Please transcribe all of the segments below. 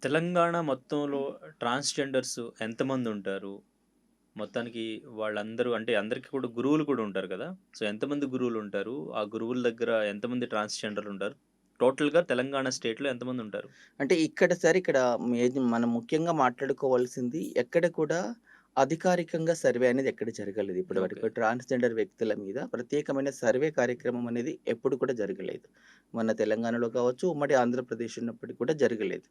తెలంగాణ మొత్తంలో ట్రాన్స్‌జెండర్స్ ఎంతమందుంటారు? మొత్తానికి వాళ్ళందరూ అంటే అందరికి కూడా గురువులు కూడా ఉంటారు కదా! సో, ఎంతమంది గురువులుంటారు? ఆ గురువుల దగ్గర ఎంతమంది ట్రాన్స్‌జెండర్లుంటారు? టోటల్‌గా తెలంగాణ స్టేట్‌లో ఎంతమందుంటారు? అంటే ఇక్కడ మనం ముఖ్యంగా మాట్లాడుకోవాల్సింది ఎక్కడ కూడా అధికారికంగా సర్వే అనేది ఎక్కడ జరగలేదు ఓకే. ఇప్పటివరకు. ట్రాన్స్‌జెండర్ వ్యక్తుల మీద ప్రత్యేకమైన సర్వే కార్యక్రమం అనేది ఎప్పుడు కూడా జరగలేదు. మన తెలంగాణలో కావచ్చు, ఉమ్మడి ఆంధ్రప్రదేశ్ ఉన్నప్పటికి కూడా జరగలేదు.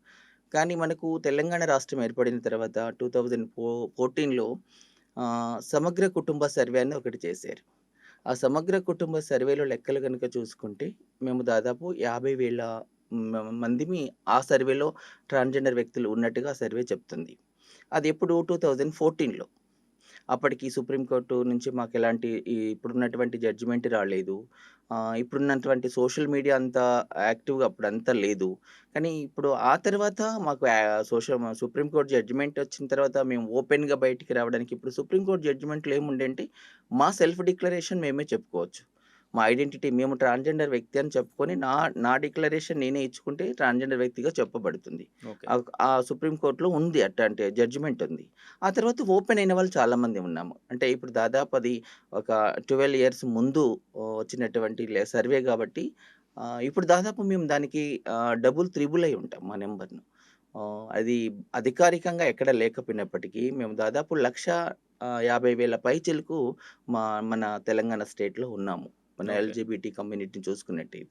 కానీ మనకు తెలంగాణ రాష్ట్రం ఏర్పడిన తర్వాత 14లో సమగ్ర కుటుంబ సర్వే అని ఒకటి చేశారు. ఆ సమగ్ర కుటుంబ సర్వేలో లెక్కలు గనుక చూసుకుంటే, మేము దాదాపు 50,000 మందిమి ఆ సర్వేలో ట్రాన్స్‌జెండర్ వ్యక్తులు ఉన్నట్టుగా ఆ సర్వే చెప్తుంది. అదెప్పుడు 2014లో. అప్పటికి సుప్రీం కోర్టు నుంచి మాకెలాంటి ఇప్పుడున్నటువంటి జడ్జిమెంట్ రాలేదు. ఇప్పుడున్నటువంటి సోషల్ మీడియా అంత యాక్టివ్‌గా అప్పుడంత లేదు. కానీ ఇప్పుడు ఆ తర్వాత మాకు సుప్రీం కోర్ట్ జడ్జిమెంట్ వచ్చిన తర్వాత మేము ఓపెన్‌గా బయటికి రావడానికి ఇప్పుడు సుప్రీం కోర్ట్ జడ్జిమెంట్‌లో ఏముండంటే, మా సెల్ఫ్ డిక్లరేషన్ మేమే చెప్పుకోవచ్చు. మా ఐడెంటిటీ మేము ట్రాన్స్‌జెండర్ వ్యక్తి అని చెప్పుకొని నా డిక్లరేషన్ నేనే ఇచ్చుకుంటే ట్రాన్స్‌జెండర్ వ్యక్తిగా చెప్పబడుతుంది. ఓకే. ఆ సుప్రీం కోర్ట్‌లో ఉంది అట్లాంటి జడ్జిమెంట్ ఉంది. ఆ తర్వాత ఓపెన్ అయిన వాళ్ళు చాలామంది ఉన్నాము. అంటే ఇప్పుడు దాదాపు అది ఒక 12 ఇయర్స్ ముందు వచ్చినటువంటి సర్వే గాబట్టి ఇప్పుడు దాదాపు మేము దానికి డబుల్, త్రిబుల్ అయి ఉంటాం మా నంబర్‌ను. అది అధికారికంగా ఎక్కడ లేకపోయినప్పటికీ మేము దాదాపు 1,50,000 పైచిలుకు మన తెలంగాణ స్టేట్‌లో ఉన్నాము. మన ఓకే. ఎల్‌జీబీటీ కమ్యూనిటీని చూసుకున్నట్టయితే.